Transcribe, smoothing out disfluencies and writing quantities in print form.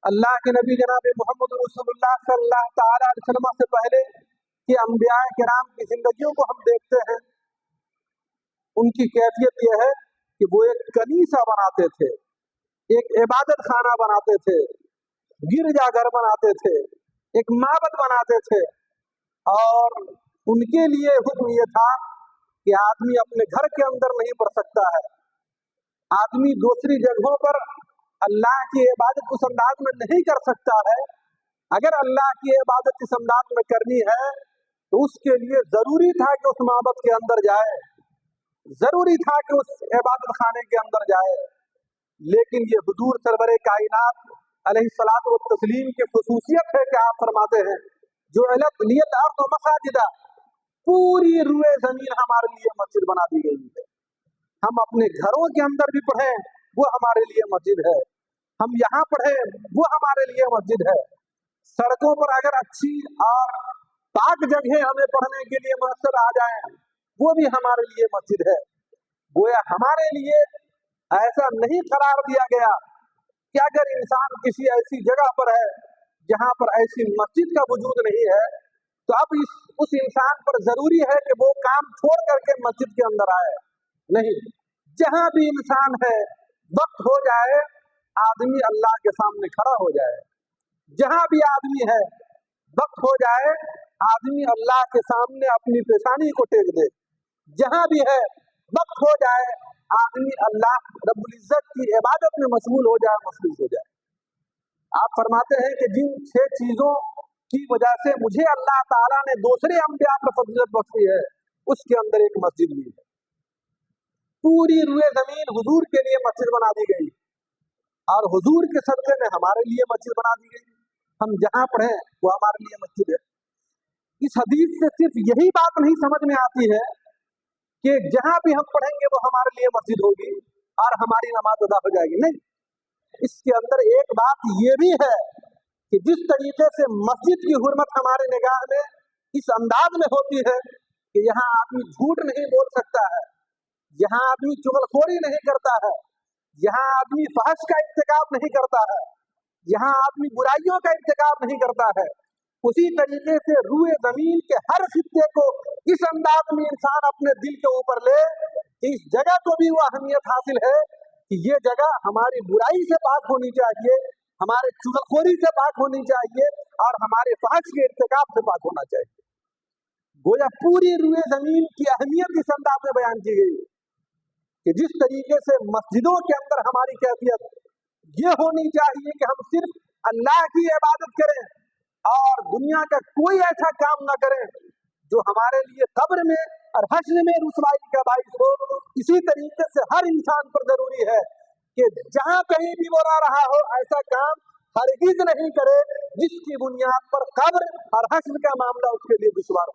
अल्लाह के नबी जनाब मोहम्मद रसूलुल्लाह सल्लल्लाहु ताला अलैहि वसल्लम से पहले कि अंबिया किराम की जिंदगियों को हम देखते हैं, उनकी कैफियत यह है कि वो एक कलीसा बनाते थे, एक इबादत खाना बनाते थे, गिरजाघर बनाते थे, एक माबद बनाते थे। और उनके लिए हुक्म ये था कि आदमी अपने घर के अंदर नहीं पढ़ सकता है, आदमी दूसरी जगहों पर अल्लाह की इबादत उस अंदाज में नहीं कर सकता है। अगर अल्लाह की इबादत इस अंदाज में करनी है तो उसके लिए जरूरी था कि उस माबद के अंदर जाए, जरूरी था कि उस इबादत खाने के अंदर जाए। लेकिन ये हुजूर सरवरे कायनात अलैहिस्सलातु व तस्लीम की खुसूसियत है कि आप फरमाते हैं जो लियत अर्द मसाजिदा, पूरी रुए जमीन हमारे लिए मस्जिद बना दी गई है। हम अपने घरों के अंदर भी पढ़ें वो हमारे लिए मस्जिद है, हम यहाँ पढ़ें वो हमारे लिए मस्जिद है। सड़कों पर अगर अच्छी और पाक जगह हमें पढ़ने के लिए मयसर आ जाए वो भी हमारे लिए मस्जिद है। गोया हमारे लिए ऐसा नहीं करार दिया गया कि अगर इंसान किसी ऐसी जगह पर है जहाँ पर ऐसी मस्जिद का वजूद नहीं है तो अब उस इंसान पर जरूरी है कि वो काम छोड़ करके मस्जिद के अंदर आए। नहीं, जहाँ भी इंसान है वक्त हो जाए आदमी अल्लाह के सामने खड़ा हो जाए, जहाँ भी आदमी है वक्त हो जाए आदमी अल्लाह के सामने अपनी पेशानी को टेक दे, जहाँ भी है वक्त हो जाए आदमी अल्लाह रब्बुल इज्जत की इबादत में मशगूल हो जाए, मशगूल हो जाए। आप फरमाते हैं कि जिन 6 चीजों की वजह से मुझे अल्लाह ताला ने दूसरे अंबिया पर फजीलत बख्शी है उसके अंदर एक मस्जिद भी है। पूरी रुए जमीन हुजूर के लिए मस्जिद बना दी गई और हुजूर के सदक़े में हमारे लिए मस्जिद बना दी गई। हम जहाँ पढ़े वो हमारे लिए मस्जिद है। इस हदीस से सिर्फ यही बात नहीं समझ में आती है कि जहाँ भी हम पढ़ेंगे वो हमारे लिए मस्जिद होगी और हमारी नमाज अदा हो जाएगी। नहीं, इसके अंदर एक बात ये भी है कि जिस तरीके से मस्जिद की हुर्मत हमारे निगाह में इस अंदाज में होती है कि यहाँ आदमी झूठ नहीं बोल सकता है, यहाँ आदमी चुगलखोरी नहीं करता है, यहाँ आदमी फहश का इर्तिकाब नहीं करता है, यहाँ आदमी बुराइयों का इर्तिकाब नहीं करता है, उसी तरीके से रूए जमीन के हर खित्ते को इस अंदाज में इंसान अपने दिल के ऊपर ले कि इस जगह को भी वो अहमियत हासिल है कि ये जगह हमारी बुराई से पाक होनी चाहिए, हमारे चुगलखोरी से पाक होनी चाहिए और हमारे फहश के इर्तिकाब से पाक होना चाहिए। गोया पूरी रुए जमीन की अहमियत इस अंदाज में बयान की गई कि जिस तरीके से मस्जिदों के अंदर हमारी कैफियत ये होनी चाहिए कि हम सिर्फ अल्लाह की इबादत करें और दुनिया का कोई ऐसा काम न करें जो हमारे लिए कब्र में और हश्र में रुसवाई का बाइस हो। इसी तरीके से हर इंसान पर जरूरी है कि जहाँ कहीं भी वो रहा हो ऐसा काम हरगिज नहीं करे जिसकी बुनियाद पर कब्र और हश्र का मामला उसके लिए दुश्वार